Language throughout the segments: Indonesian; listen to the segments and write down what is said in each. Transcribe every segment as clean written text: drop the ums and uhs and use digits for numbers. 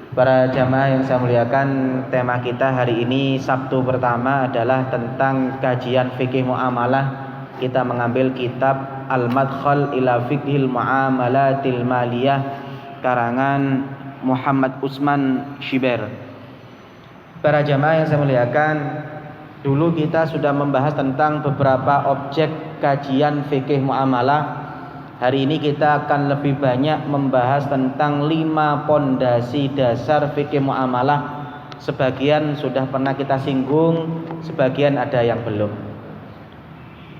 Para jamaah yang saya muliakan, tema kita hari ini Sabtu pertama adalah tentang kajian fikih muamalah. Kita mengambil kitab Al-Madkhal ila Fiqhil Muamalatil Maliyah karangan Muhammad Usman Shiber. Para jamaah yang saya muliakan, dulu kita sudah membahas tentang beberapa objek kajian fikih muamalah. Hari ini kita akan lebih banyak membahas tentang 5 pondasi dasar fikih muamalah. Sebagian sudah pernah kita singgung, sebagian ada yang belum.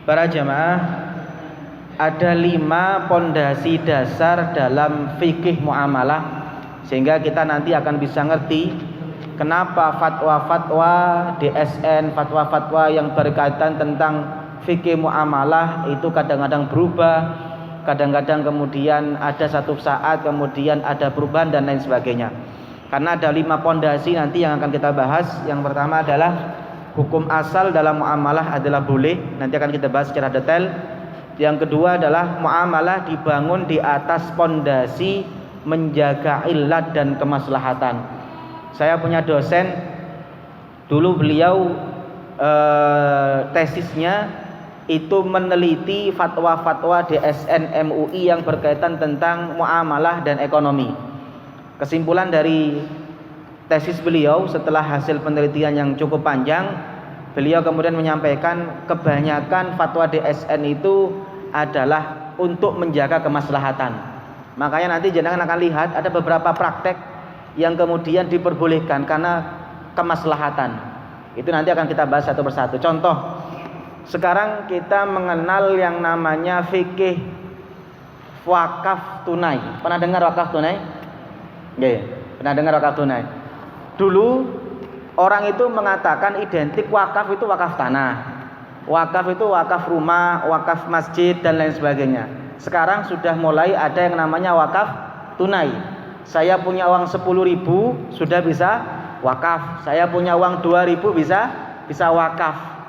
Para jamaah, ada 5 pondasi dasar dalam fikih muamalah, sehingga kita nanti akan bisa ngerti kenapa fatwa-fatwa DSN, fatwa-fatwa yang berkaitan tentang fikih muamalah itu kadang-kadang berubah. Kadang-kadang kemudian ada satu saat kemudian ada perubahan dan lain sebagainya. Karena ada 5 pondasi nanti yang akan kita bahas. Yang pertama adalah hukum asal dalam muamalah adalah boleh. Nanti akan kita bahas secara detail. Yang kedua adalah muamalah dibangun di atas pondasi menjaga illat dan kemaslahatan. Saya punya dosen, dulu beliau tesisnya itu meneliti fatwa-fatwa DSN MUI yang berkaitan tentang muamalah dan ekonomi. Kesimpulan dari tesis beliau setelah hasil penelitian yang cukup panjang, beliau kemudian menyampaikan kebanyakan fatwa DSN itu adalah untuk menjaga kemaslahatan. Makanya nanti jenengan akan lihat ada beberapa praktek yang kemudian diperbolehkan karena kemaslahatan. Itu nanti akan kita bahas satu persatu. Contoh, sekarang kita mengenal yang namanya fikih wakaf tunai. Pernah dengar wakaf tunai? Nggih, pernah dengar wakaf tunai. Dulu orang itu mengatakan identik wakaf itu wakaf tanah, wakaf itu wakaf rumah, wakaf masjid dan lain sebagainya. Sekarang sudah mulai ada yang namanya wakaf tunai. Saya punya uang 10.000 sudah bisa wakaf. Saya punya uang 2.000 bisa wakaf.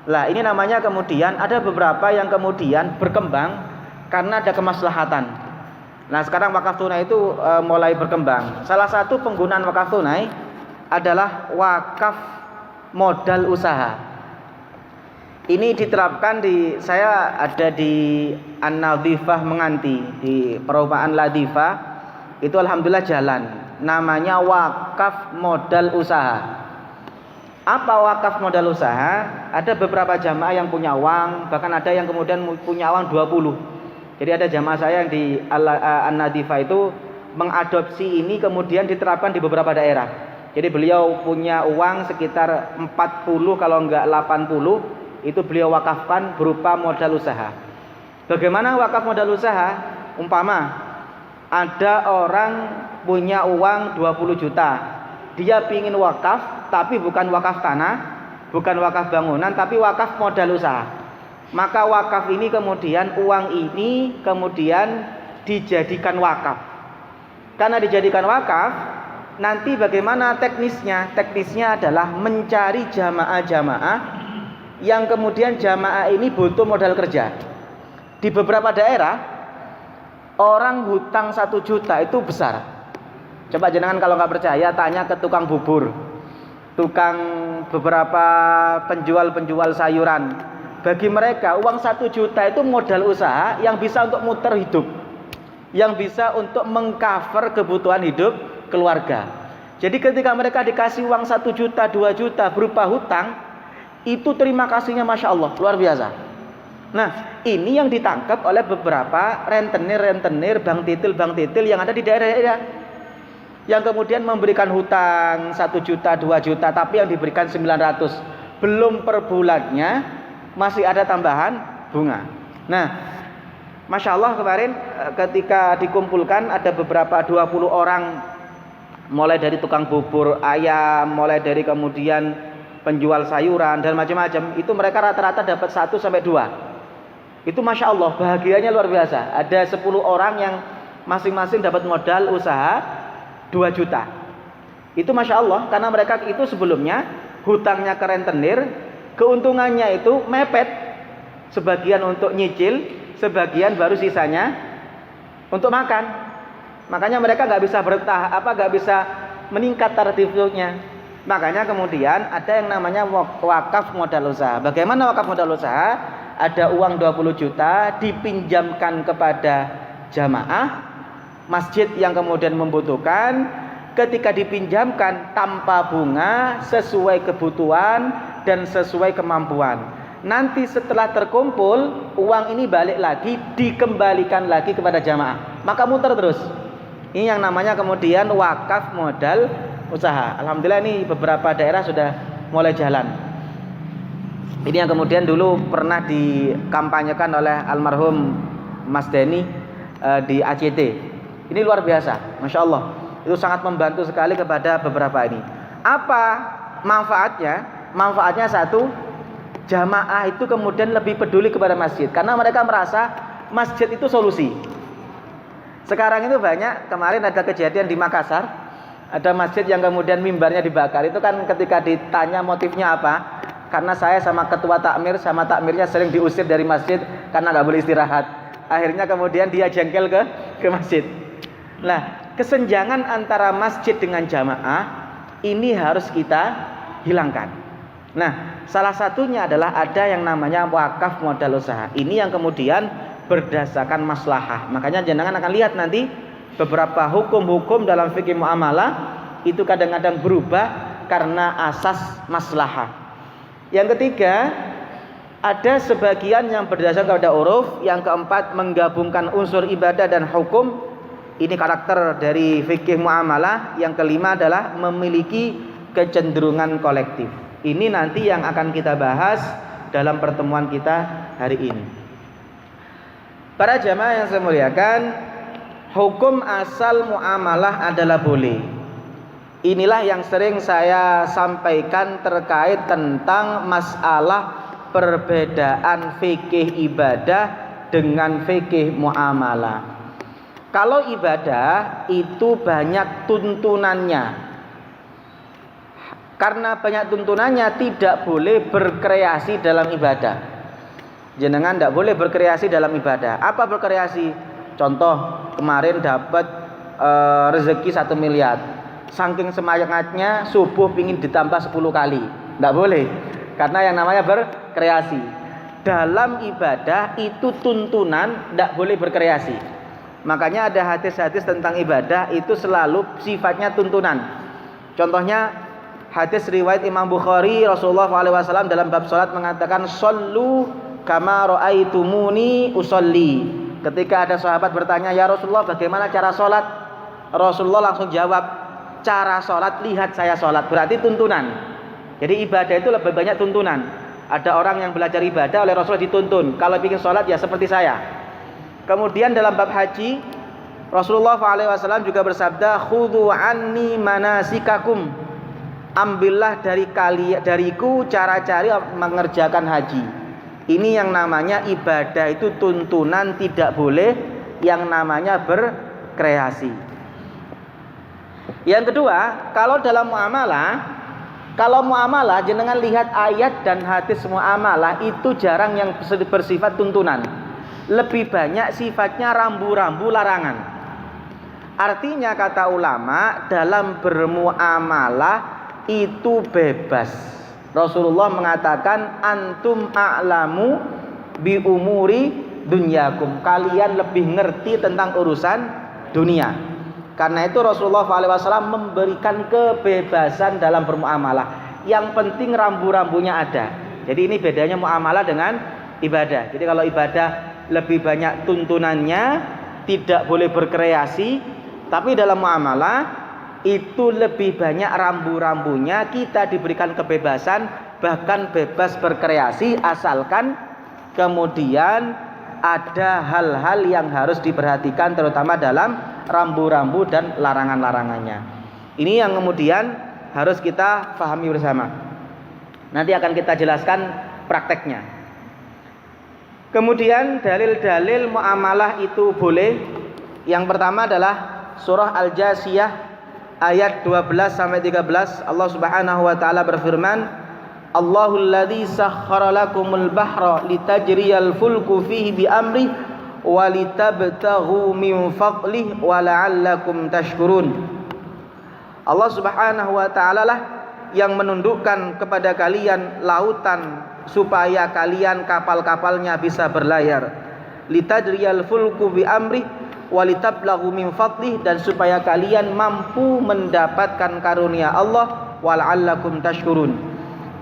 Lah ini namanya kemudian ada beberapa yang kemudian berkembang karena ada kemaslahatan. Nah sekarang wakaf tunai itu mulai berkembang. Salah satu penggunaan wakaf tunai adalah wakaf modal usaha. Ini diterapkan saya ada di An-Nadhifah Menganti, di perumahan Ladifah. Itu alhamdulillah jalan. Namanya wakaf modal usaha. Apa wakaf modal usaha? Ada beberapa jamaah yang punya uang, bahkan ada yang kemudian punya uang 20. Jadi ada jamaah saya yang di An-Nadhifah itu mengadopsi ini kemudian diterapkan di beberapa daerah. Jadi beliau punya uang sekitar 40 kalau enggak 80, itu beliau wakafkan berupa modal usaha. Bagaimana wakaf modal usaha? Umpama ada orang punya uang 20 juta. Dia pingin wakaf, tapi bukan wakaf tanah, bukan wakaf bangunan, tapi wakaf modal usaha. Maka wakaf ini kemudian, uang ini kemudian dijadikan wakaf. Karena dijadikan wakaf, nanti bagaimana teknisnya? Teknisnya adalah mencari jamaah-jamaah yang kemudian jamaah ini butuh modal kerja. Di beberapa daerah, orang hutang 1 juta itu besar. Coba jenengan kalau nggak percaya tanya ke tukang bubur, tukang beberapa penjual sayuran. Bagi mereka uang 1 juta itu modal usaha yang bisa untuk muter hidup, yang bisa untuk mengcover kebutuhan hidup keluarga. Jadi ketika mereka dikasih uang 1 juta, 2 juta berupa hutang, itu terima kasihnya Masya Allah luar biasa. Nah ini yang ditangkap oleh beberapa rentenir bank titil yang ada di daerah-daerah, yang kemudian memberikan hutang 1 juta, 2 juta, tapi yang diberikan 900. Belum per bulannya, masih ada tambahan bunga. Nah, Masya Allah kemarin ketika dikumpulkan ada beberapa 20 orang, mulai dari tukang bubur ayam, mulai dari kemudian penjual sayuran dan macam-macam, itu mereka rata-rata dapat 1 sampai 2. Itu Masya Allah, bahagianya luar biasa. Ada 10 orang yang masing-masing dapat modal usaha 2 juta. Itu Masya Allah, karena mereka itu sebelumnya hutangnya ke rentenir, keuntungannya itu mepet. Sebagian untuk nyicil, sebagian baru sisanya untuk makan. Makanya mereka nggak bisa meningkat tarifnya. Makanya kemudian ada yang namanya wakaf modal usaha. Bagaimana wakaf modal usaha? Ada uang 20 juta dipinjamkan kepada jamaah masjid yang kemudian membutuhkan. Ketika dipinjamkan tanpa bunga, sesuai kebutuhan dan sesuai kemampuan. Nanti setelah terkumpul, uang ini balik lagi, dikembalikan lagi kepada jamaah. Maka muter terus. Ini yang namanya kemudian wakaf modal usaha. Alhamdulillah ini beberapa daerah sudah mulai jalan. Ini yang kemudian dulu pernah dikampanyekan oleh almarhum Mas Denny di ACT. Ini luar biasa, Masya Allah. Itu sangat membantu sekali kepada beberapa ini. Apa manfaatnya? Manfaatnya satu, jamaah itu kemudian lebih peduli kepada masjid. Karena mereka merasa masjid itu solusi. Sekarang itu banyak, kemarin ada kejadian di Makassar, ada masjid yang kemudian mimbarnya dibakar. Itu kan ketika ditanya motifnya apa, karena saya sama ketua takmir, sama takmirnya sering diusir dari masjid karena nggak boleh istirahat. Akhirnya kemudian dia jengkel ke masjid. Nah, kesenjangan antara masjid dengan jamaah ini harus kita hilangkan. Nah, salah satunya adalah ada yang namanya wakaf modal usaha. Ini yang kemudian berdasarkan maslahah. Makanya jenengan akan lihat nanti beberapa hukum-hukum dalam fikih muamalah itu kadang-kadang berubah karena asas maslahah. Yang ketiga, ada sebagian yang berdasarkan kepada uruf. Yang keempat, menggabungkan unsur ibadah dan hukum. Ini karakter dari fikih muamalah. Yang kelima adalah memiliki kecenderungan kolektif. Ini nanti yang akan kita bahas dalam pertemuan kita hari ini. Para jamaah yang saya muliakan, hukum asal muamalah adalah boleh. Inilah yang sering saya sampaikan terkait tentang masalah perbedaan fikih ibadah dengan fikih muamalah. Kalau ibadah itu banyak tuntunannya. Karena banyak tuntunannya tidak boleh berkreasi dalam ibadah. Jenengan tidak boleh berkreasi dalam ibadah. Apa berkreasi? Contoh, kemarin dapat rezeki 1 miliar. Saking semangatnya subuh pingin ditambah 10 kali. Tidak boleh. Karena yang namanya berkreasi. Dalam ibadah itu tuntunan, tidak boleh berkreasi. Makanya ada hadis-hadis tentang ibadah itu selalu sifatnya tuntunan. Contohnya hadis riwayat Imam Bukhari, Rasulullah SAW dalam bab salat mengatakan shollu kama ra'aitumuni usolli. Ketika ada sahabat bertanya, ya Rasulullah bagaimana cara salat? Rasulullah langsung jawab, cara salat lihat saya salat. Berarti tuntunan. Jadi ibadah itu lebih banyak tuntunan. Ada orang yang belajar ibadah oleh Rasulullah dituntun, kalau ingin salat ya seperti saya. Kemudian dalam bab haji, Rasulullah SAW juga bersabda, khudhu anni manasikakum. Ambillah dariku cara-cara mengerjakan haji. Ini yang namanya ibadah itu tuntunan, tidak boleh yang namanya berkreasi. Yang kedua, kalau dalam muamalah jenengan lihat ayat dan hadis muamalah itu jarang yang bersifat tuntunan. Lebih banyak sifatnya rambu-rambu larangan. Artinya kata ulama, dalam bermuamalah itu bebas. Rasulullah mengatakan antum a'lamu bi umuri dunyakum. Kalian lebih ngerti tentang urusan dunia. Karena itu Rasulullah SAW memberikan kebebasan dalam bermuamalah. Yang penting rambu-rambunya ada. Jadi ini bedanya muamalah dengan ibadah. Jadi kalau ibadah lebih banyak tuntunannya, tidak boleh berkreasi. Tapi dalam muamalah itu lebih banyak rambu-rambunya, kita diberikan kebebasan, bahkan bebas berkreasi, asalkan kemudian ada hal-hal yang harus diperhatikan, terutama dalam rambu-rambu dan larangan-larangannya. Ini yang kemudian harus kita pahami bersama. Nanti akan kita jelaskan prakteknya. Kemudian dalil-dalil muamalah itu boleh. Yang pertama adalah surah Al-Jasiyah ayat 12 sampai 13. Allah Subhanahu wa taala berfirman, Allahul ladzi sakhkhara lakumul bahra litajriyal fulku fihi bi amri wa litabtaghu min fadlihi wa la'allakum tashkurun. Allah Subhanahu wa taala lah yang menundukkan kepada kalian lautan supaya kalian kapal-kapalnya bisa berlayar. Litadriyal fulku bi amri walitablagu min fadlih, dan supaya kalian mampu mendapatkan karunia Allah, wala'allakum tashkurun.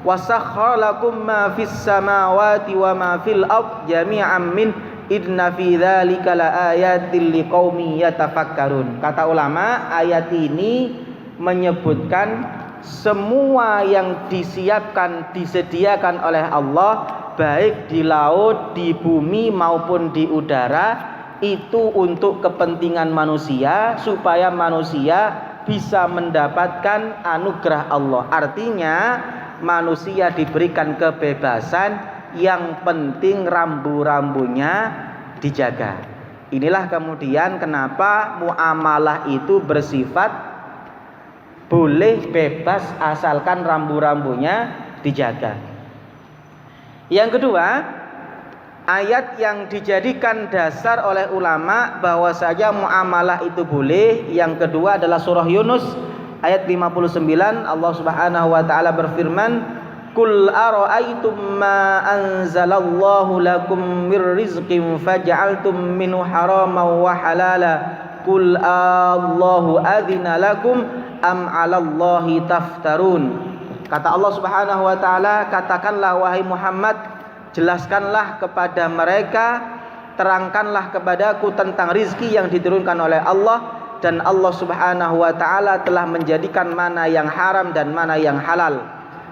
Wasakhkhara lakum ma fis samawati wa ma fil ard jami'an min inna fi dzalika laayatil liqaumin yatafakkarun. Kata ulama, ayat ini menyebutkan semua yang disediakan oleh Allah, baik di laut, di bumi maupun di udara, itu untuk kepentingan manusia, supaya manusia bisa mendapatkan anugerah Allah. Artinya manusia diberikan kebebasan, yang penting rambu-rambunya dijaga. Inilah kemudian kenapa muamalah itu bersifat boleh bebas asalkan rambu-rambunya dijaga. Yang kedua, ayat yang dijadikan dasar oleh ulama bahwa saja muamalah itu boleh, yang kedua adalah surah Yunus ayat 59. Allah Subhanahu wa taala berfirman, "Qul ara'aytum ma anzalallahu lakum mir rizqin faj'altum minhu haraman wa halala qul Allahu adzina lakum am 'alallahi taftarun." Kata Allah Subhanahu wa taala, katakanlah wahai Muhammad, jelaskanlah kepada mereka, terangkanlah kepadaku tentang rizki yang diturunkan oleh Allah, dan Allah Subhanahu wa taala telah menjadikan mana yang haram dan mana yang halal.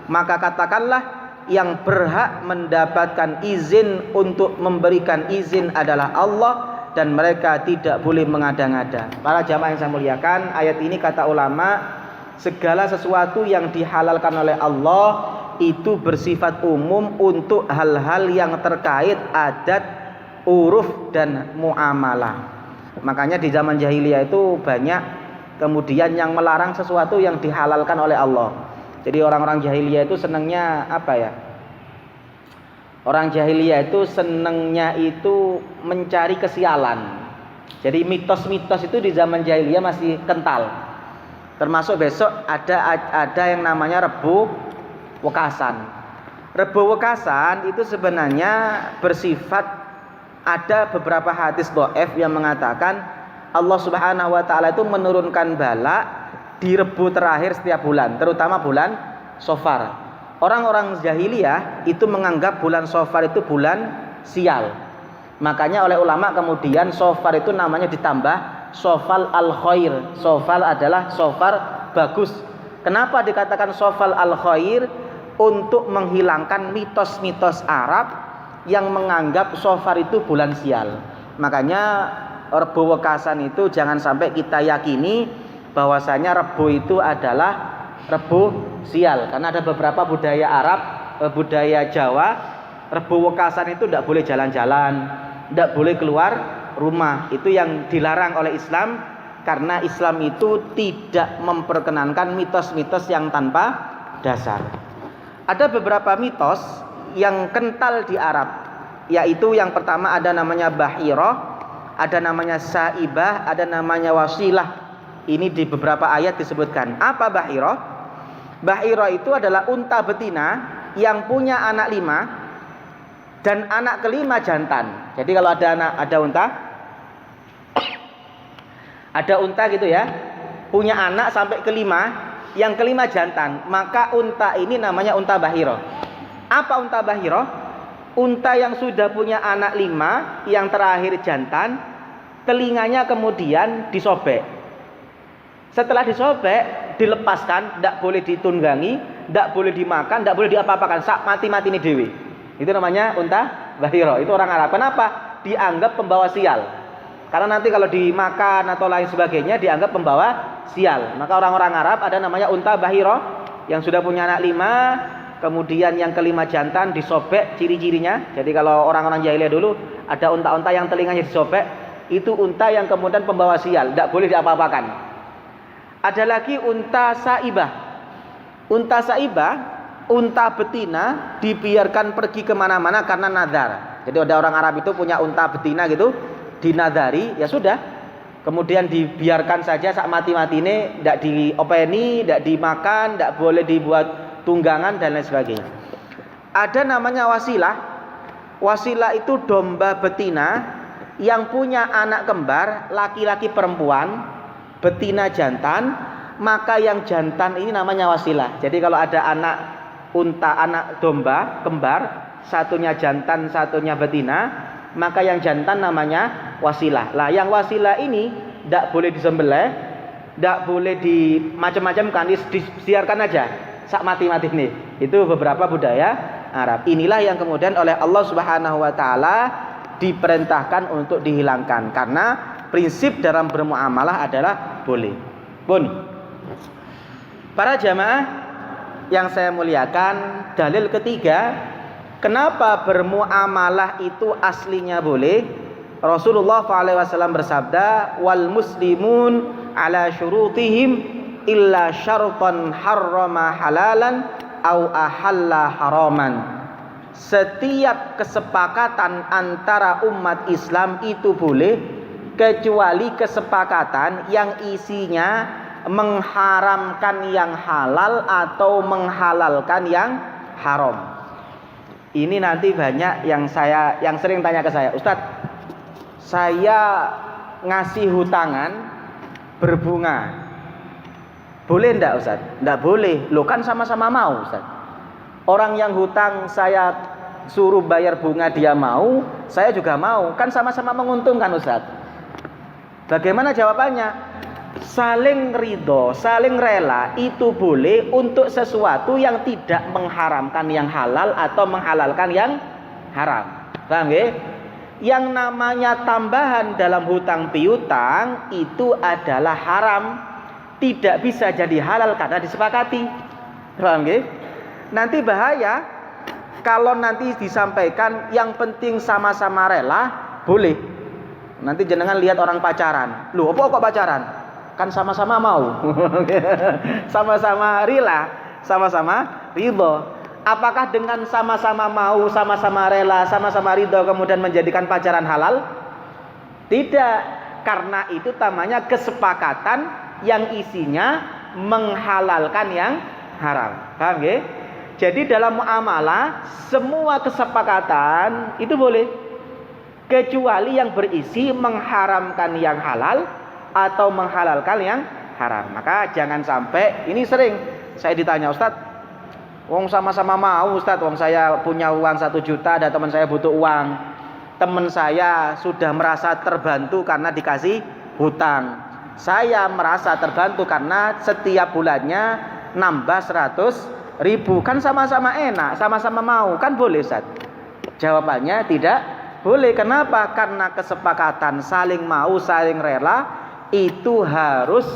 Maka katakanlah, yang berhak mendapatkan izin untuk memberikan izin adalah Allah, dan mereka tidak boleh mengada-ngada. Para jamaah yang saya muliakan, ayat ini kata ulama, segala sesuatu yang dihalalkan oleh Allah itu bersifat umum untuk hal-hal yang terkait adat, uruf dan muamalah. Makanya di zaman jahiliyah itu banyak kemudian yang melarang sesuatu yang dihalalkan oleh Allah. Jadi orang-orang jahiliyah itu senangnya apa ya? Orang jahiliyah itu senangnya itu mencari kesialan. Jadi mitos-mitos itu di zaman jahiliyah masih kental. Termasuk besok ada yang namanya Rebo Wekasan. Rebo Wekasan itu sebenarnya bersifat, ada beberapa hadis dhaif yang mengatakan Allah Subhanahu wa taala itu menurunkan bala di Rebo terakhir setiap bulan, terutama bulan Safar. Orang-orang jahiliyah itu menganggap bulan Safar itu bulan sial. Makanya oleh ulama kemudian Safar itu namanya ditambah Safal al-Khair. Safal adalah Safar bagus. Kenapa dikatakan Safal al-Khair? Untuk menghilangkan mitos-mitos Arab yang menganggap Safar itu bulan sial. Makanya Rebo Wekasan itu jangan sampai kita yakini bahwasanya Rebo itu adalah Rebo sial, karena ada beberapa budaya Arab, budaya Jawa, Rebo Wekasan itu tidak boleh jalan-jalan, tidak boleh keluar rumah. Itu yang dilarang oleh Islam, karena Islam itu tidak memperkenankan mitos-mitos yang tanpa dasar. Ada beberapa mitos yang kental di Arab, yaitu yang pertama ada namanya Bahirah, ada namanya Saibah, ada namanya Wasilah. Ini di beberapa ayat disebutkan. Apa Bahirah? Bahirah itu adalah unta betina yang punya anak 5 dan anak kelima jantan. Jadi kalau ada unta gitu ya, punya anak sampai kelima, yang kelima jantan, maka unta ini namanya unta Bahirah. Apa unta Bahirah? Unta yang sudah punya anak 5, yang terakhir jantan, telinganya kemudian disobek. Setelah disobek, dilepaskan, tidak boleh ditunggangi, tidak boleh dimakan, tidak boleh diapa-apakan, sak mati-mati ini dewi. Itu namanya unta Bahirah. Itu orang Arab. Kenapa? Dianggap pembawa sial. Karena nanti kalau dimakan atau lain sebagainya dianggap pembawa sial. Maka orang-orang Arab ada namanya unta Bahirah yang sudah punya anak 5, kemudian yang kelima jantan, disobek ciri-cirinya. Jadi kalau orang-orang jahiliyah dulu ada unta-unta yang telinganya disobek, itu unta yang kemudian pembawa sial, tidak boleh diapa-apakan. Ada lagi unta Saibah. Unta Saibah, unta betina dibiarkan pergi kemana-mana karena nazar. Jadi ada orang Arab itu punya unta betina gitu, dinazari, ya sudah. kemudian dibiarkan saja sak mati-matine, ndak diopeni, ndak dimakan, ndak boleh dibuat tunggangan dan lain sebagainya. Ada namanya wasilah. Wasilah itu domba betina yang punya anak kembar, laki-laki perempuan, betina jantan, maka yang jantan ini namanya wasilah. Jadi kalau ada anak unta, anak domba kembar, satunya jantan, satunya betina, maka yang jantan namanya wasilah. Lah yang wasilah ini tidak boleh disembelih, tidak boleh di macam-macam kan, disiarkan aja sak mati-mati nih. Itu beberapa budaya Arab. Inilah yang kemudian oleh Allah Subhanahu wa taala diperintahkan untuk dihilangkan, karena prinsip dalam bermuamalah adalah boleh. Pun para jamaah yang saya muliakan, dalil ketiga kenapa bermuamalah itu aslinya boleh. Rasulullah SAW bersabda, wal muslimun ala syurutihim illa syartan harrama halalan au ahalla haraman. Setiap kesepakatan antara umat Islam itu boleh, kecuali kesepakatan yang isinya mengharamkan yang halal atau menghalalkan yang haram. Ini nanti banyak yang sering tanya ke saya, Ustadz, saya ngasih hutangan berbunga, boleh enggak Ustadz? Enggak boleh. Loh kan sama-sama mau Ustadz. Orang yang hutang saya suruh bayar bunga dia mau, saya juga mau. Kan sama-sama menguntungkan Ustadz. Bagaimana jawabannya? Saling ridho, saling rela itu boleh untuk sesuatu yang tidak mengharamkan yang halal atau menghalalkan yang haram. Paham ya? Yang namanya tambahan dalam hutang piutang itu adalah haram. Tidak bisa jadi halal karena disepakati. Paham nggih? Nanti bahaya kalau nanti disampaikan yang penting sama-sama rela, boleh. Nanti jenengan lihat orang pacaran. Loh, apa kok pacaran? Kan sama-sama mau. Sama-sama rela, sama-sama ridho. Apakah dengan sama-sama mau, sama-sama rela, sama-sama ridho kemudian menjadikan pacaran halal? Tidak, karena itu namanya kesepakatan yang isinya menghalalkan yang haram. Paham nggih? Jadi dalam muamalah semua kesepakatan itu boleh, kecuali yang berisi mengharamkan yang halal atau menghalalkan yang haram. Maka jangan sampai, ini sering saya ditanya, Ustadz, wong sama-sama mau Ustadz, wong saya punya uang 1 juta, ada teman saya butuh uang, teman saya sudah merasa terbantu karena dikasih hutang, saya merasa terbantu karena setiap bulannya nambah 100.000, kan sama-sama enak, sama-sama mau, kan boleh Ustaz? Jawabannya tidak boleh. Kenapa? Karena kesepakatan saling mau, saling rela itu harus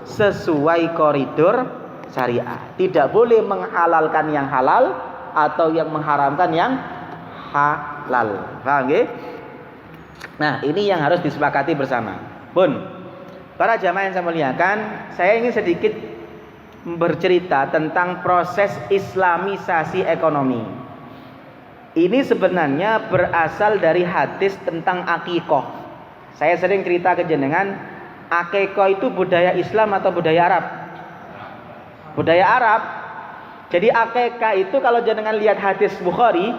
sesuai koridor syariah. Tidak boleh menghalalkan yang halal atau yang mengharamkan yang halal. Paham nggih? Nah, ini yang harus disepakati bersama. Pun para jamaah yang saya muliakan, saya ingin sedikit bercerita tentang proses islamisasi ekonomi. Ini sebenarnya berasal dari hadis tentang akikoh. Saya sering cerita ke jenengan, akikoh itu budaya Islam atau budaya Arab? Budaya Arab. Jadi akikah itu kalau jenengan lihat hadis Bukhari,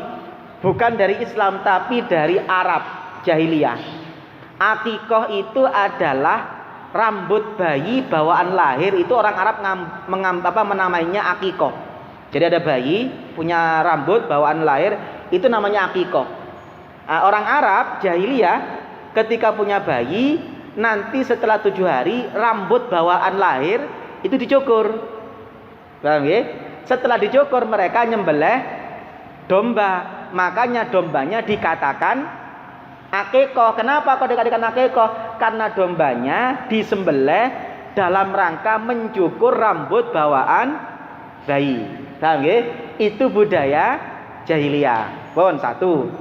bukan dari Islam tapi dari Arab jahiliyah. Akikoh itu adalah rambut bayi bawaan lahir, itu orang Arab menamainya akikoh. Jadi ada bayi punya rambut bawaan lahir, itu namanya akikoh. Orang Arab jahiliyah ketika punya bayi, nanti setelah 7 hari rambut bawaan lahir itu dicukur. Paham ya? Setelah dicukur mereka nyembelih domba, makanya dombanya dikatakan akikoh. Kenapa kok dikatakan akikoh? Karena dombanya disembelih dalam rangka mencukur rambut bawaan bayi. Paham nggih? Itu budaya jahiliyah. Pun satu.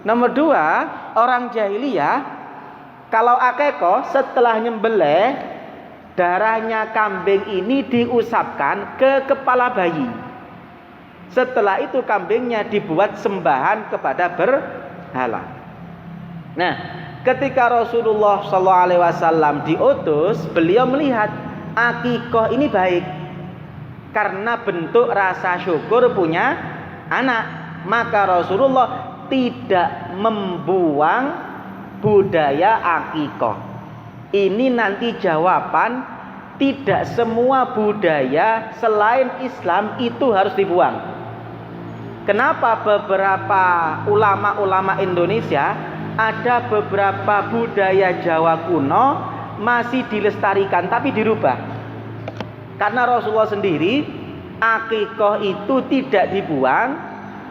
Nomor 2, orang jahiliyah kalau akikoh setelah nyembelih, darahnya kambing ini diusapkan ke kepala bayi. Setelah itu kambingnya dibuat sembahan kepada berhala. Nah, ketika Rasulullah SAW diutus, beliau melihat akikoh ini baik karena bentuk rasa syukur punya anak. Maka Rasulullah tidak membuang budaya akikoh. Ini nanti jawaban, tidak semua budaya selain Islam itu harus dibuang. Kenapa beberapa ulama-ulama Indonesia ada beberapa budaya Jawa kuno masih dilestarikan tapi dirubah? Karena Rasulullah sendiri akikoh itu tidak dibuang,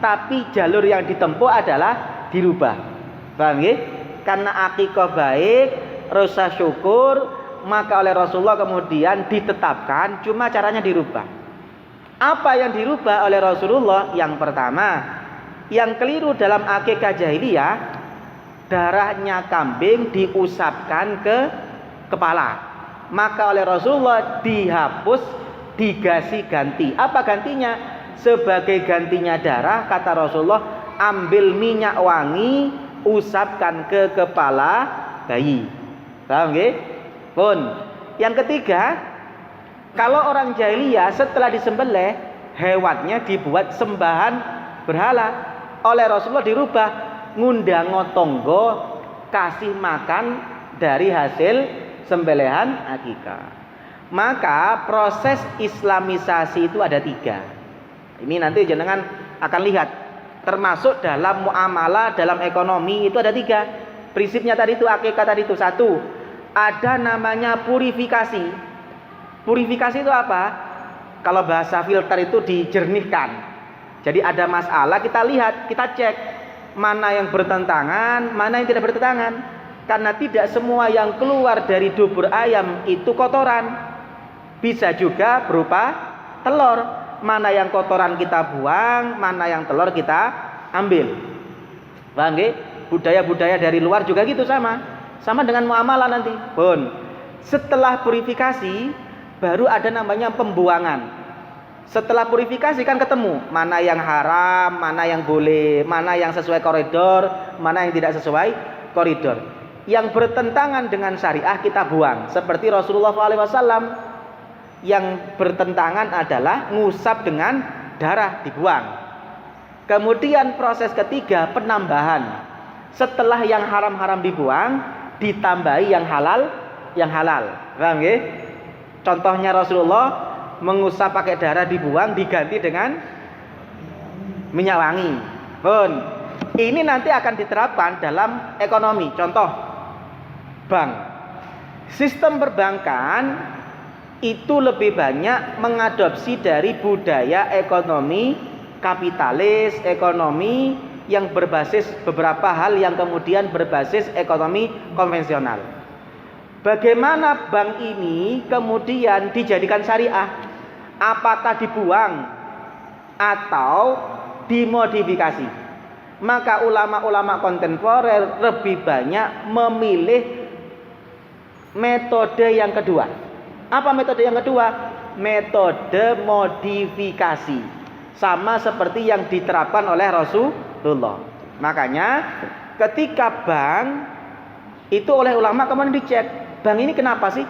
tapi jalur yang ditempuh adalah dirubah. Paham ya? Karena akikoh baik, rasa syukur, maka oleh Rasulullah kemudian ditetapkan, cuma caranya dirubah. Apa yang dirubah oleh Rasulullah? Yang pertama, yang keliru dalam akikah jahiliyah, darahnya kambing diusapkan ke kepala. Maka oleh Rasulullah dihapus, diganti ganti. Apa gantinya? Sebagai gantinya darah, kata Rasulullah, ambil minyak wangi, usapkan ke kepala bayi. Paham nggih? Pun. Yang ketiga, kalau orang jahiliyah setelah disembelih, hewannya dibuat sembahan berhala. Oleh Rasulullah dirubah, ngundang tonggo kasih makan dari hasil sembelihan akikah. Maka proses islamisasi itu ada 3. Ini nanti jenengan akan lihat, termasuk dalam muamalah, dalam ekonomi itu ada 3. Prinsipnya tadi itu, akikah tadi itu. 1, ada namanya purifikasi. Purifikasi itu apa? Kalau bahasa filter itu dijernihkan. Jadi ada masalah, kita lihat, kita cek mana yang bertentangan, mana yang tidak bertentangan. Karena tidak semua yang keluar dari dubur ayam itu kotoran. Bisa juga berupa telur. Mana yang kotoran kita buang, mana yang telur kita ambil. Paham nggih? Budaya-budaya dari luar juga gitu sama. Sama dengan muamalah nanti. Pun. Setelah purifikasi baru ada namanya pembuangan. Setelah purifikasi kan ketemu mana yang haram, mana yang boleh, mana yang sesuai koridor, mana yang tidak sesuai koridor. Yang bertentangan dengan syariah kita buang. Seperti Rasulullah SAW, yang bertentangan adalah ngusap dengan darah, dibuang. Kemudian proses ketiga, penambahan. Setelah yang haram-haram dibuang, ditambahi yang halal, paham nggih? Contohnya Rasulullah mengusap pakai darah, dibuang, diganti dengan minyak wangi. Pun. Ini nanti akan diterapkan dalam ekonomi. Contoh, bank. Sistem perbankan itu lebih banyak mengadopsi dari budaya ekonomi kapitalis, ekonomi yang berbasis beberapa hal yang kemudian berbasis ekonomi konvensional. Bagaimana bank ini kemudian dijadikan syariah? Apakah dibuang atau dimodifikasi? Maka ulama-ulama kontemporer lebih banyak memilih metode yang kedua. Apa metode yang kedua? Metode modifikasi. Sama seperti yang diterapkan oleh Rasulullah. Makanya ketika bank itu oleh ulama kemudian dicek, bank ini kenapa sih?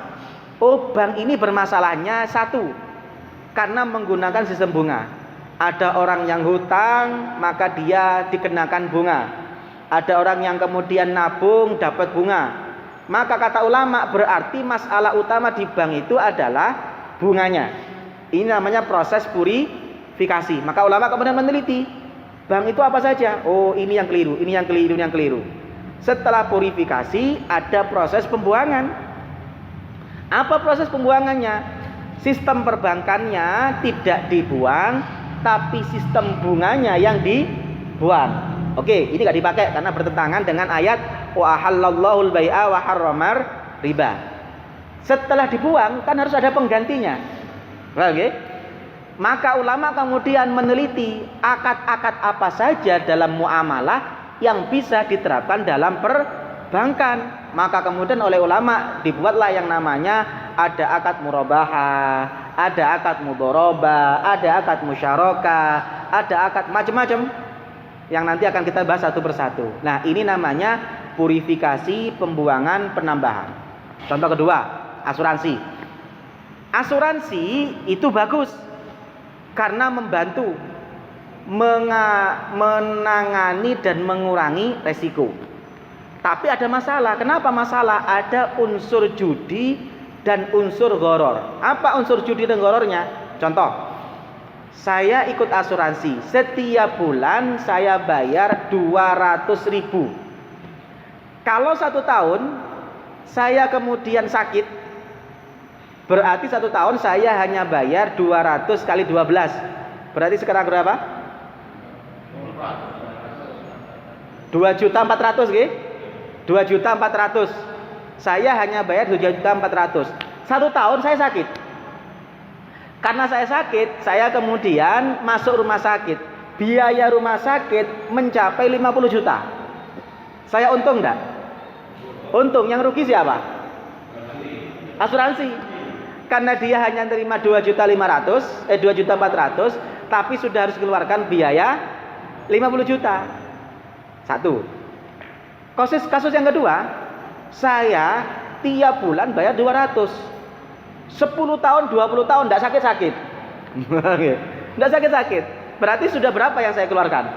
Oh, bank ini bermasalahnya 1, karena menggunakan sistem bunga. Ada orang yang hutang, maka dia dikenakan bunga. Ada orang yang kemudian nabung, dapat bunga. Maka kata ulama, berarti masalah utama di bank itu adalah bunganya. Ini namanya proses purifikasi. Maka ulama kemudian meneliti, bank itu apa saja? Oh, ini yang keliru, ini yang keliru, ini yang keliru. Setelah purifikasi ada proses pembuangan. Apa proses pembuangannya? Sistem perbankannya tidak dibuang, tapi sistem bunganya yang dibuang. Oke, ini nggak dipakai karena bertentangan dengan ayat wa ahallallahul bai'a wa harramar riba. Setelah dibuang kan harus ada penggantinya. Oke. Maka ulama kemudian meneliti akad-akad apa saja dalam muamalah yang bisa diterapkan dalam perbankan. Maka kemudian oleh ulama dibuatlah yang namanya ada akad murabahah, ada akad mudharabah, ada akad musyarakah, ada akad macam-macam yang nanti akan kita bahas satu persatu. Nah, ini namanya purifikasi, pembuangan, penambahan. Contoh kedua, asuransi. Asuransi itu bagus karena membantu menangani dan mengurangi resiko. Tapi ada masalah. Kenapa masalah? Ada unsur judi dan unsur gharar. Apa unsur judi dan ghararnya? Contoh, saya ikut asuransi, setiap bulan saya bayar 200.000. Kalau 1 tahun saya kemudian sakit, berarti 1 tahun saya hanya bayar 200 kali 12. Berarti sekarang berapa? 2.400.000 nggih? 2.400.000. Saya hanya bayar 2.400.000. 1 tahun saya sakit. Karena saya sakit, saya kemudian masuk rumah sakit. Biaya rumah sakit mencapai 50 juta. Saya untung enggak? Untung. Yang rugi siapa? Asuransi. Karena dia hanya terima 2.400.000, tapi sudah harus keluarkan biaya 50 juta. Satu. Kasus yang kedua, saya tiap bulan bayar 200. 10 tahun, 20 tahun enggak sakit-sakit. Enggak sakit-sakit. Berarti sudah berapa yang saya keluarkan?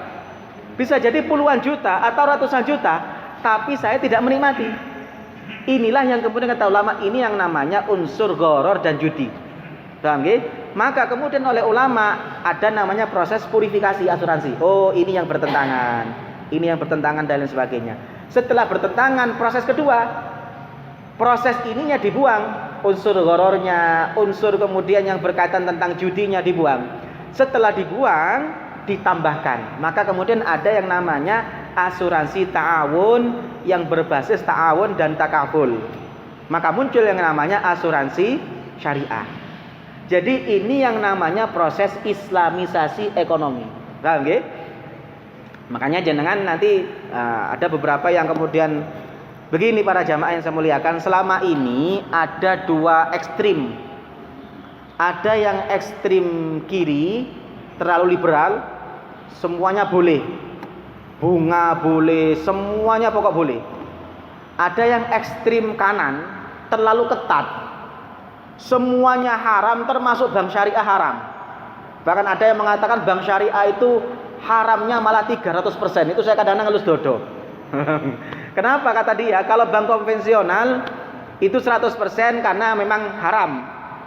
Bisa jadi puluhan juta atau ratusan juta, tapi saya tidak menikmati. Inilah yang kemudian kata ulama, ini yang namanya unsur gharar dan judi. Paham nggih? Maka kemudian oleh ulama ada namanya proses purifikasi asuransi. Oh, ini yang bertentangan. Ini yang bertentangan dan lain sebagainya. Setelah bertentangan, proses kedua, proses ininya dibuang, unsur ghararnya, unsur kemudian yang berkaitan tentang judinya dibuang. Setelah dibuang, ditambahkan. Maka kemudian ada yang namanya asuransi ta'awun yang berbasis ta'awun dan takaful. Maka muncul yang namanya asuransi syariah. Jadi ini yang namanya proses islamisasi ekonomi. Paham nggih? Makanya jenengan nanti ada beberapa yang kemudian begini para jamaah yang saya muliakan, selama ini ada 2 ekstrim. Ada yang ekstrim kiri, terlalu liberal, semuanya boleh. Bunga boleh, semuanya pokok boleh. Ada yang ekstrim kanan, terlalu ketat. Semuanya haram termasuk bank syariah haram. Bahkan ada yang mengatakan bank syariah itu haramnya malah 300%. Itu saya kadang-kadang ngelus dodo. Kenapa kata dia? Kalau bank konvensional itu 100% karena memang haram.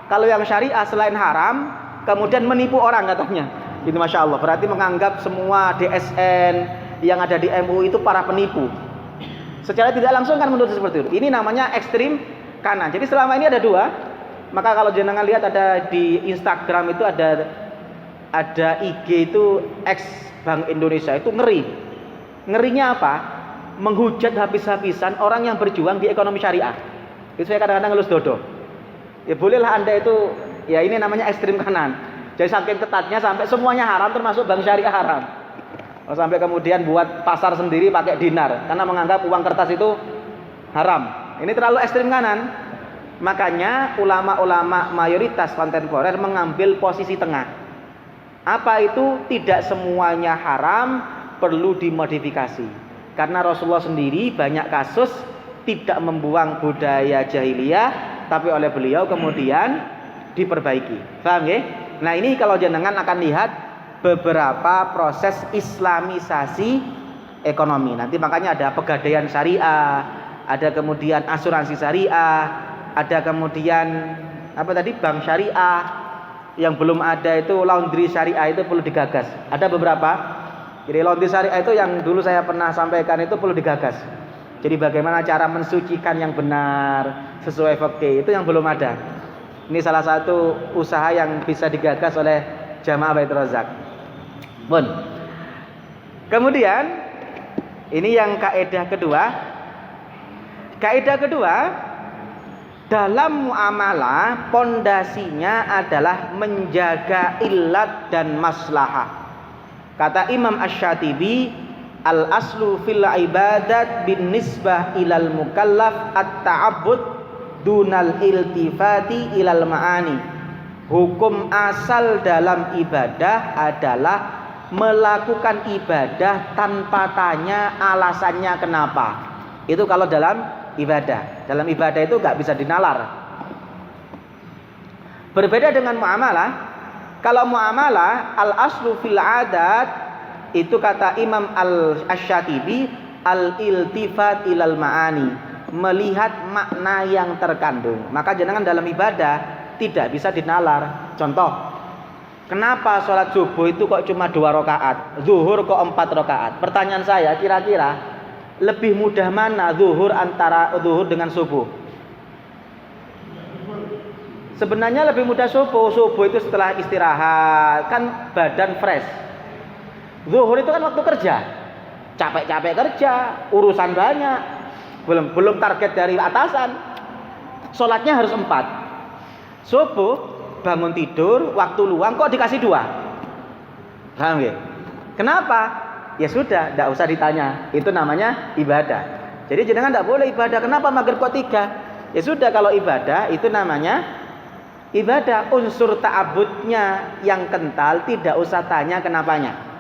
Kalau yang syariah selain haram, kemudian menipu orang katanya. Itu Masya Allah. Berarti menganggap semua DSN yang ada di MUI itu para penipu. Secara tidak langsung kan menurut seperti itu. Ini namanya ekstrim kanan. Jadi selama ini ada 2. Maka kalau jenengan lihat ada di Instagram itu ada IG itu ex Bank Indonesia itu ngeri. Ngerinya apa? Menghujat habis-habisan orang yang berjuang di ekonomi syariah. Itu saya kadang-kadang ngelus dodo. Ya bolehlah Anda itu, ya ini namanya ekstrim kanan. Jadi saking ketatnya sampai semuanya haram termasuk bank syariah haram. Sampai kemudian buat pasar sendiri pakai dinar karena menganggap uang kertas itu haram. Ini terlalu ekstrim kanan. Makanya ulama-ulama mayoritas kontemporer mengambil posisi tengah. Apa itu? Tidak semuanya haram, perlu dimodifikasi. Karena Rasulullah sendiri banyak kasus tidak membuang budaya jahiliyah, tapi oleh beliau kemudian diperbaiki. Paham ya? Nah ini kalau jenengan akan lihat beberapa proses islamisasi ekonomi. Nanti makanya ada pegadaian syariah, ada kemudian asuransi syariah, ada kemudian apa tadi bank syariah, yang belum ada itu laundry syariah, itu perlu digagas. Ada beberapa. Jadi laundry syariah itu yang dulu saya pernah sampaikan itu perlu digagas. Jadi bagaimana cara mensucikan yang benar sesuai fikih itu yang belum ada. Ini salah satu usaha yang bisa digagas oleh jamaah Baitur Razak. Bun. Kemudian ini yang kaidah kedua. Kaidah kedua, dalam muamalah pondasinya adalah menjaga illat dan maslahah. Kata Imam Asy-Syatibi, al-aslu fil ibadat bin nisbah ilal mukallaf at-ta'abbud dunal iltifati ilal ma'ani. Hukum asal dalam ibadah adalah melakukan ibadah tanpa tanya alasannya kenapa. Itu kalau dalam ibadah. Dalam ibadah itu nggak bisa dinalar. Berbeda dengan muamalah. Kalau muamalah al aslu fil adat, itu kata Imam Al-Syatibi, al-iltifat ilal ma'ani, melihat makna yang terkandung. Maka jangan dalam ibadah tidak bisa dinalar. Contoh, kenapa sholat subuh itu kok cuma 2 rakaat, zuhur kok 4 rakaat? Pertanyaan saya, kira-kira lebih mudah mana zuhur antara zuhur dengan subuh? Sebenarnya lebih mudah subuh. Subuh itu setelah istirahat, kan badan fresh. Zuhur itu kan waktu kerja, capek-capek kerja, urusan banyak, belum target dari atasan. Sholatnya harus 4. Subuh bangun tidur, waktu luang kok dikasih 2. Paham ya? Kenapa? Ya sudah, tidak usah ditanya. Itu namanya ibadah. Jadi jangan tidak boleh ibadah. Kenapa maghrib kok 3? Ya sudah, kalau ibadah itu namanya ibadah. Unsur ta'abudnya yang kental, tidak usah tanya kenapanya.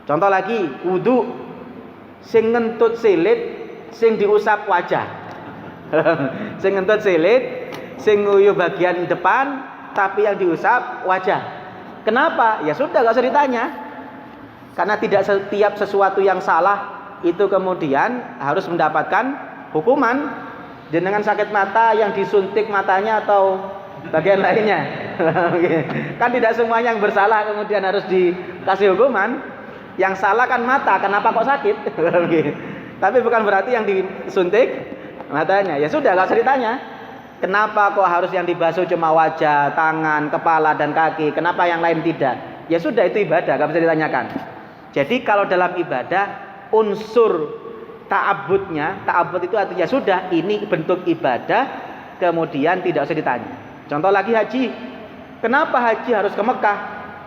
Contoh lagi, wudu, sing ngentut silit, sing diusap wajah. Sing ngentut silit, sing nguyuh bagian depan, tapi yang diusap wajah. Kenapa? Ya sudah, gak usah ditanya. Karena tidak setiap sesuatu yang salah itu kemudian harus mendapatkan hukuman. Dengan sakit mata yang disuntik matanya atau bagian lainnya. Kan tidak semuanya yang bersalah kemudian harus dikasih hukuman. Yang salah kan mata, kenapa kok sakit? Tapi bukan berarti yang disuntik matanya. Ya sudah, gak usah ditanya. Kenapa kok harus yang dibasuh cuma wajah, tangan, kepala, dan kaki? Kenapa yang lain tidak? Ya sudah, itu ibadah, gak bisa ditanyakan. Jadi kalau dalam ibadah, unsur ta'abudnya, ta'abud itu artinya sudah, ini bentuk ibadah, kemudian tidak usah ditanya. Contoh lagi haji. Kenapa haji harus ke Mekah?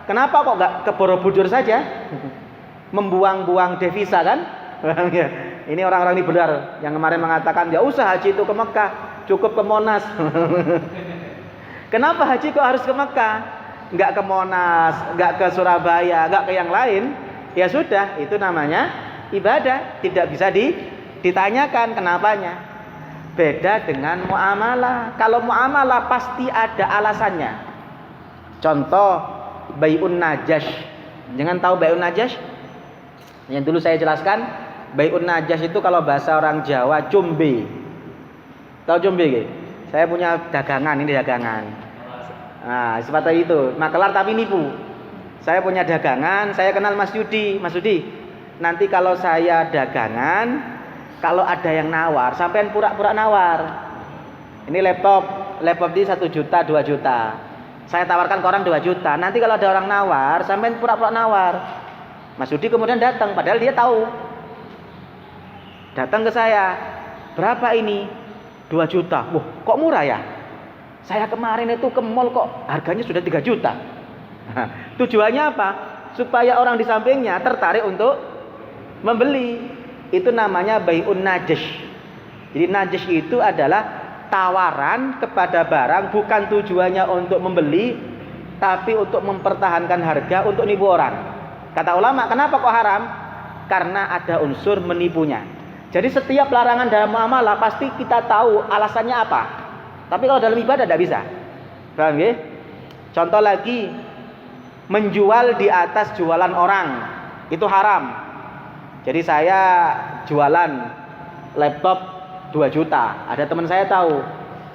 Kenapa kok gak ke Borobudur saja? Membuang-buang devisa kan? Ini orang-orang ini benar yang kemarin mengatakan ya usah haji itu ke Mekah, cukup ke Monas. Kenapa haji kok harus ke Mekah? Enggak ke Monas, enggak ke Surabaya, enggak ke yang lain. Ya sudah, itu namanya ibadah, tidak bisa ditanyakan kenapanya. Beda dengan muamalah. Kalau muamalah pasti ada alasannya. Contoh bai'un najash. Jangan tahu bai'un najash? Yang dulu saya jelaskan, bai'un najash itu kalau bahasa orang Jawa cumbe. Tahu cumbe nggih? Saya punya dagangan, ini dagangan. Nah, seperti itu, makelar tapi nipu. Saya punya dagangan, saya kenal Mas Yudi. Mas Yudi, nanti kalau saya dagangan, kalau ada yang nawar, sampean pura-pura nawar. Ini laptop ini 1 juta, 2 juta. Saya tawarkan ke orang 2 juta. Nanti kalau ada orang nawar, sampean pura-pura nawar. Mas Yudi kemudian datang, padahal dia tahu. Datang ke saya, berapa ini? 2 juta. Wah, kok murah ya? Saya kemarin itu ke mall kok harganya sudah 3 juta. Tujuannya apa? Supaya orang di sampingnya tertarik untuk membeli. Itu namanya bai'un najash. Jadi najash itu adalah tawaran kepada barang, bukan tujuannya untuk membeli, tapi untuk mempertahankan harga untuk nipu orang. Kata ulama, kenapa kok haram? Karena ada unsur menipunya. Jadi setiap larangan dalam muamalah pasti kita tahu alasannya apa. Tapi kalau dalam ibadah tidak bisa. Paham ya? Contoh lagi, menjual di atas jualan orang itu haram. Jadi saya jualan laptop 2 juta. Ada teman saya tahu,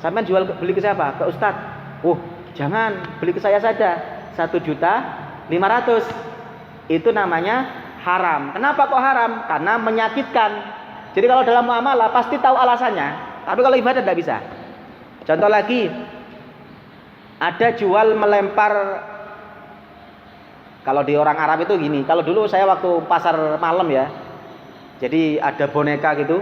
sampean beli ke siapa? Ke Ustadz. Jangan, beli ke saya saja. 1.500.000. Itu namanya haram. Kenapa kok haram? Karena menyakitkan. Jadi kalau dalam muamalah pasti tahu alasannya. Tapi kalau ibadah tidak bisa. Contoh lagi, ada jual melempar. Kalau di orang Arab itu gini. Kalau dulu saya waktu pasar malam ya, jadi ada boneka gitu,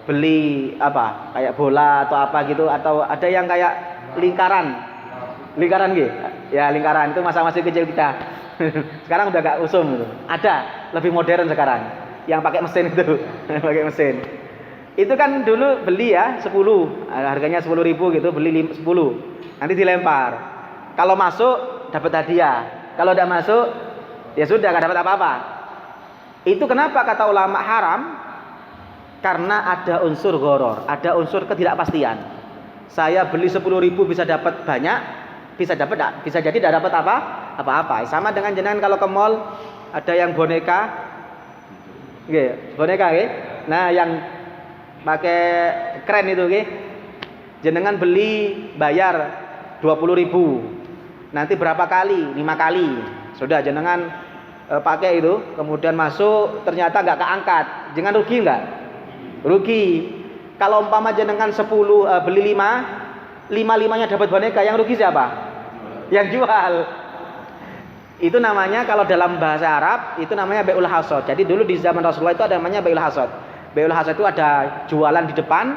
beli apa? Kayak bola atau apa gitu, atau ada yang kayak lingkaran gitu. Ya lingkaran itu masa masih kecil kita. Sekarang udah gak usum gitu. Ada lebih modern sekarang, yang pakai mesin itu, pakai mesin. Itu kan dulu beli ya 10, harganya 10.000 gitu, beli 10. Nanti dilempar. Kalau masuk dapat hadiah. Kalau udah masuk, ya sudah, gak dapat apa-apa. Itu kenapa kata ulama haram? karena ada unsur gharar, ada unsur ketidakpastian. Saya beli 10.000 bisa dapat banyak, bisa jadi tidak dapat apa-apa. Sama dengan jenengan kalau ke mall ada yang boneka, boneka, nah yang pakai keren itu, jenengan beli bayar 20.000, nanti berapa kali? 5 kali. Sudah jenengan pakai itu, kemudian masuk ternyata nggak keangkat, jenengan rugi nggak? Rugi. Kalau umpama jenengan 10 beli 5-5-nya dapat boneka, yang rugi siapa? Yang jual. Itu namanya kalau dalam bahasa Arab itu namanya bai'ul hasad. Jadi dulu di zaman Rasulullah itu ada namanya bai'ul hasad. Bai'ul hasad itu ada jualan di depan,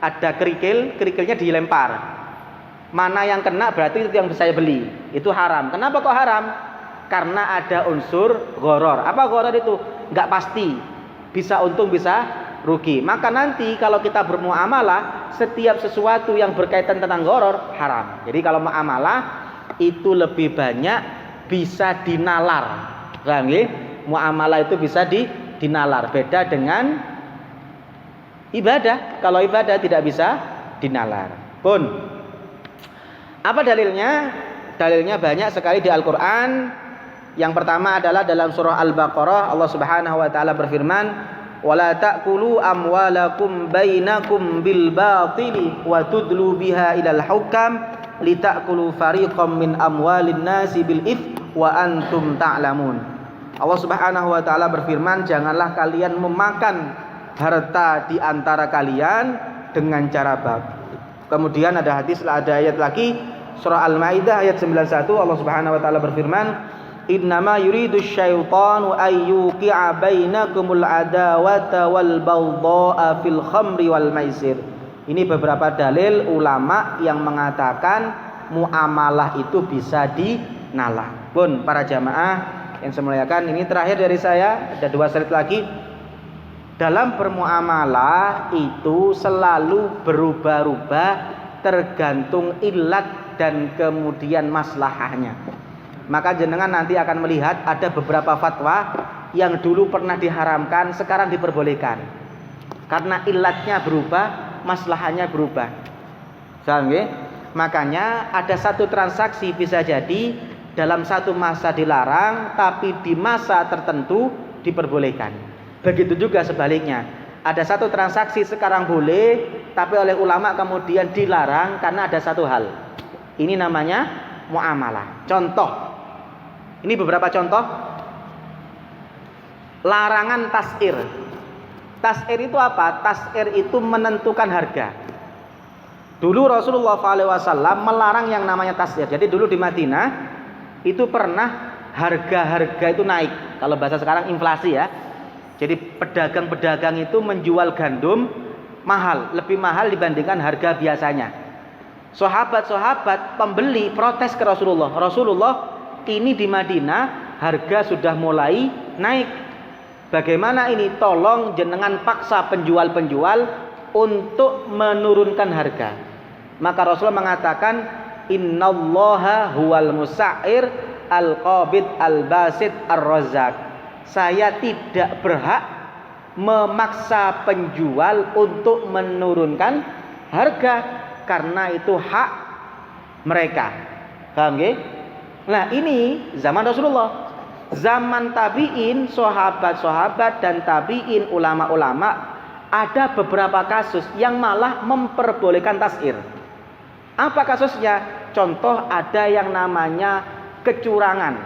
ada kerikilnya dilempar. Mana yang kena berarti itu yang saya beli. Itu haram. Kenapa kok haram? Karena ada unsur gharar. Apa gharar itu? Enggak pasti. Bisa untung, bisa rugi. Maka nanti kalau kita bermuamalah, setiap sesuatu yang berkaitan tentang gharar haram. Jadi kalau muamalah itu lebih banyak bisa dinalar. Paham nggih? Muamalah itu bisa dinalar. Beda dengan ibadah. Kalau ibadah tidak bisa dinalar. Pun apa dalilnya? Dalilnya banyak sekali di Al-Qur'an. Yang pertama adalah dalam surah Al-Baqarah, Allah Subhanahu wa taala berfirman, "Wala ta'kulu amwalakum bainakum bil batili wa tudlu biha ilal hukam litakulu fariqam min amwalin nasi bil its wa antum ta'lamun." Allah Subhanahu wa taala berfirman, janganlah kalian memakan harta di antara kalian dengan cara batil. Kemudian ada hadis, ada ayat lagi, surah Al-Maidah ayat 91, Allah Subhanahu wa taala berfirman, "Innama yuridu syaitanu ayyuqi'a bainakumul adawata wal baghdha'a fil khamri wal maisir." Ini beberapa dalil ulama yang mengatakan muamalah itu bisa dinalar. Pun para jamaah yang saya muliakan, ini terakhir dari saya, ada 2 slide lagi. Dalam bermuamalah itu selalu berubah-ubah tergantung ilat dan kemudian maslahahnya. Maka jenengan nanti akan melihat ada beberapa fatwa yang dulu pernah diharamkan sekarang diperbolehkan. Karena ilatnya berubah, maslahahnya berubah. Paham nggih? Makanya ada satu transaksi bisa jadi dalam satu masa dilarang, tapi di masa tertentu diperbolehkan. Begitu juga sebaliknya. Ada satu transaksi sekarang boleh, tapi oleh ulama kemudian dilarang karena ada satu hal. Ini namanya muamalah. Contoh. Ini beberapa contoh. Larangan tas'ir. Tas'ir itu apa? Tas'ir itu menentukan harga. Dulu Rasulullah SAW melarang yang namanya tas'ir. Jadi dulu di Madinah itu pernah harga-harga itu naik. Kalau bahasa sekarang inflasi ya. Jadi pedagang-pedagang itu menjual gandum mahal, lebih mahal dibandingkan harga biasanya. Sahabat-sahabat pembeli protes ke Rasulullah. Rasulullah, ini di Madinah harga sudah mulai naik. Bagaimana ini? Tolong jenengan paksa penjual-penjual untuk menurunkan harga. Maka Rasulullah mengatakan, "Innallaha huwal musa'ir al-qabid al-basit ar-razzaq." Saya tidak berhak memaksa penjual untuk menurunkan harga karena itu hak mereka. Paham nggih? Nah, ini zaman Rasulullah. Zaman tabi'in, sahabat-sahabat dan tabi'in, ulama-ulama, ada beberapa kasus yang malah memperbolehkan tas'ir. Apa kasusnya? Contoh, ada yang namanya kecurangan.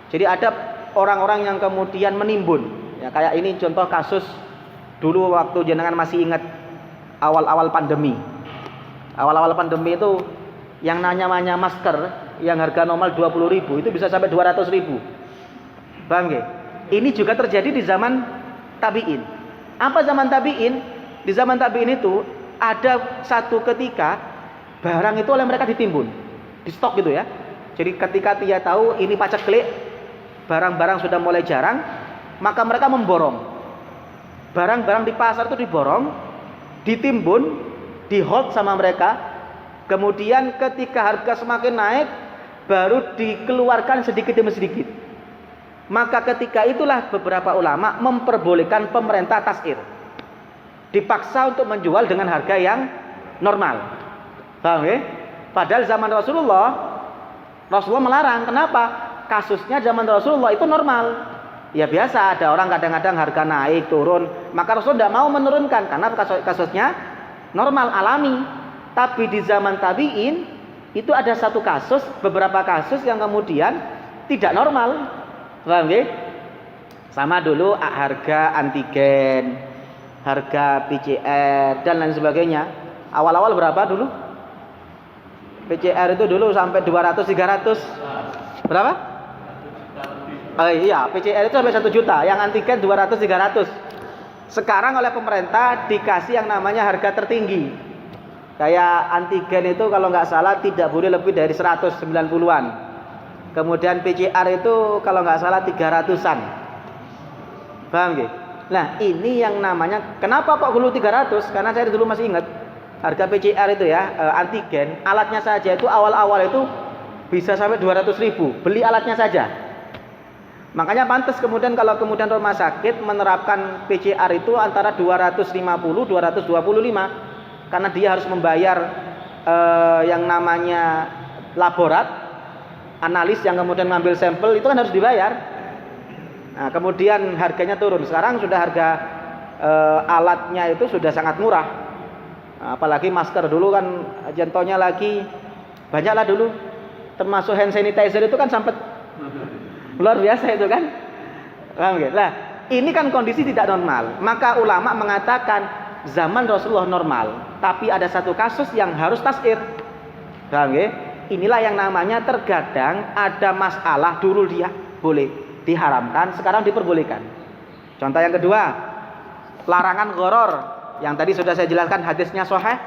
Jadi ada orang-orang yang kemudian menimbun. Ya, kayak ini contoh kasus dulu waktu jenengan masih ingat awal-awal pandemi. Awal-awal pandemi itu yang namanya masker yang harga normal 20.000 itu bisa sampai 200.000. Paham nggih? Ini juga terjadi di zaman tabi'in. Apa zaman tabi'in? Di zaman tabi'in itu ada satu ketika barang itu oleh mereka ditimbun, di stok gitu ya. Jadi ketika dia tahu ini paceklik, barang-barang sudah mulai jarang, maka mereka memborong. Barang-barang di pasar itu diborong, ditimbun, di-hold sama mereka. Kemudian ketika harga semakin naik, baru dikeluarkan sedikit demi sedikit. Maka ketika itulah beberapa ulama memperbolehkan pemerintah tas'ir. dipaksa untuk menjual dengan harga yang normal. Paham ya? Padahal zaman Rasulullah melarang. Kenapa? Kasusnya zaman Rasulullah itu normal. Ya biasa, ada orang kadang-kadang harga naik turun, maka Rasul tidak mau menurunkan karena kasusnya normal alami. Tapi di zaman tabi'in itu ada satu kasus, beberapa kasus yang kemudian tidak normal. Paham ya? Sama dulu harga antigen, harga PCR dan lain sebagainya. Awal-awal berapa dulu? PCR itu dulu sampai 200-300. Berapa? Iya, PCR itu sampai 1 juta, yang antigen 200-300. Sekarang oleh pemerintah dikasih yang namanya harga tertinggi. Kayak antigen itu kalau nggak salah tidak boleh lebih dari 190-an. Kemudian PCR itu kalau nggak salah 300-an. Paham nggih? Nah, ini yang namanya, kenapa kok dulu 300? Karena saya dulu masih ingat harga PCR itu ya, antigen, alatnya saja itu awal-awal itu bisa sampai 200.000. Beli alatnya saja. Makanya pantas kemudian kalau kemudian rumah sakit menerapkan PCR itu antara 250-225 karena dia harus membayar yang namanya laborat, analis yang kemudian ngambil sampel itu kan harus dibayar. Nah, kemudian harganya turun. Sekarang sudah harga alatnya itu sudah sangat murah. Nah, apalagi masker dulu kan jentonya lagi banyaklah dulu. Termasuk hand sanitizer itu kan sampai luar biasa itu kan. Paham nggih? Lah, ini kan kondisi tidak normal. Maka ulama mengatakan zaman Rasulullah normal, tapi ada satu kasus yang harus tasir. Paham nggih? Inilah yang namanya terkadang ada masalah dulu dia boleh diharamkan, sekarang diperbolehkan. Contoh yang kedua, larangan gharar. Yang tadi sudah saya jelaskan hadisnya sahih.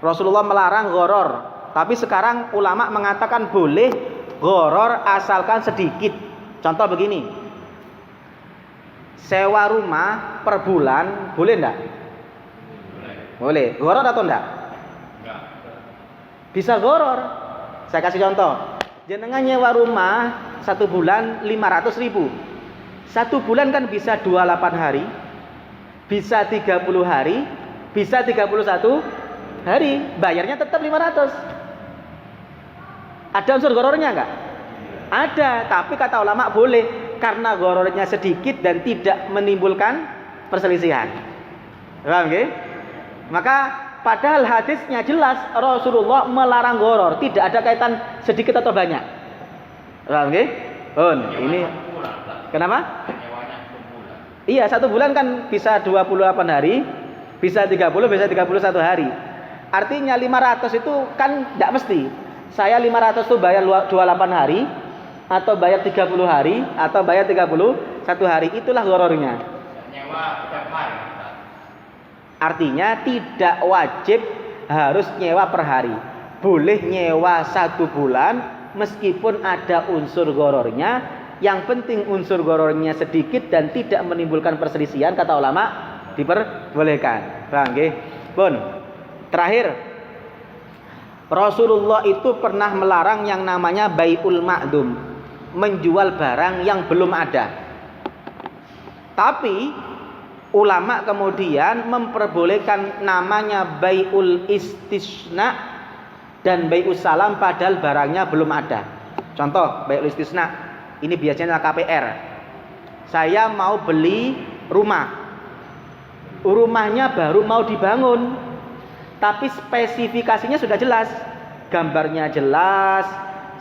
Rasulullah melarang gharar, tapi sekarang ulama mengatakan boleh gharar asalkan sedikit. Contoh begini, sewa rumah per bulan boleh enggak? Boleh. Gharar atau enggak? Bisa gharar. Saya kasih contoh. Jenengan nyewa rumah 1 bulan 500.000. 1 bulan kan bisa 28 hari, bisa 30 hari, bisa 31 hari. Bayarnya tetap 500. Ada unsur ghararnya enggak? Ada, tapi kata ulama boleh karena ghararnya sedikit dan tidak menimbulkan perselisihan. Paham nggih? Maka padahal hadisnya jelas Rasulullah melarang gharar, tidak ada kaitan sedikit atau banyak. Paham nggih? Ini kenapa? Iya, 1 bulan kan bisa 28 hari, bisa 30, bisa 31 hari. Artinya 500 itu kan tidak mesti. Saya 500 itu bayar 28 hari, atau bayar 30 hari, atau bayar 31 hari. Itulah ghararnya. Nyewa setiap hari. Artinya tidak wajib harus nyewa per hari. Boleh nyewa 1 bulan meskipun ada unsur ghararnya. Yang penting unsur ghararnya sedikit dan tidak menimbulkan perselisihan, kata ulama diperbolehkan. Paham nggih? Pun. Terakhir, Rasulullah itu pernah melarang yang namanya bai'ul ma'dum, menjual barang yang belum ada. Tapi ulama kemudian memperbolehkan namanya bai'ul istisna dan bai'us salam padahal barangnya belum ada. Contoh bai'ul istisna, ini biasanya KPR. Saya mau beli rumah, rumahnya baru mau dibangun, tapi spesifikasinya sudah jelas, gambarnya jelas,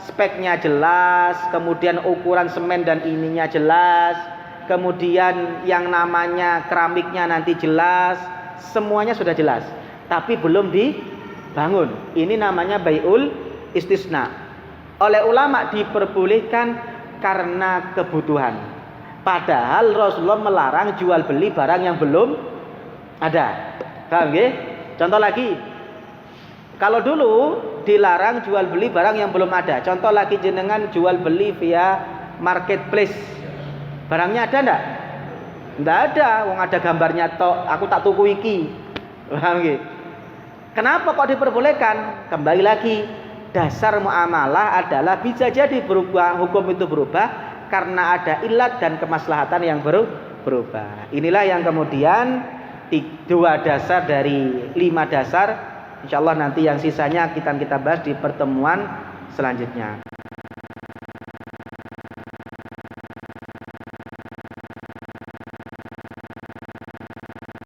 speknya jelas, kemudian ukuran semen dan ininya jelas, kemudian yang namanya keramiknya nanti jelas, semuanya sudah jelas, tapi belum dibangun. Ini namanya bai'ul istisna. Oleh ulama diperbolehkan karena kebutuhan. Padahal Rasulullah melarang jual beli barang yang belum ada. Paham nggih? Contoh lagi, kalau dulu dilarang jual beli barang yang belum ada. Contoh lagi, jenengan jual beli via marketplace. Barangnya ada enggak? Enggak ada, wong ada gambarnya tok, aku tak tuku iki. Paham nggih? Kenapa kok diperbolehkan? Kembali lagi, dasar muamalah adalah bisa jadi berubah, hukum itu berubah karena ada ilat dan kemaslahatan yang berubah. Inilah yang kemudian dua dasar dari 5 dasar. Insyaallah nanti yang sisanya kita bahas di pertemuan selanjutnya.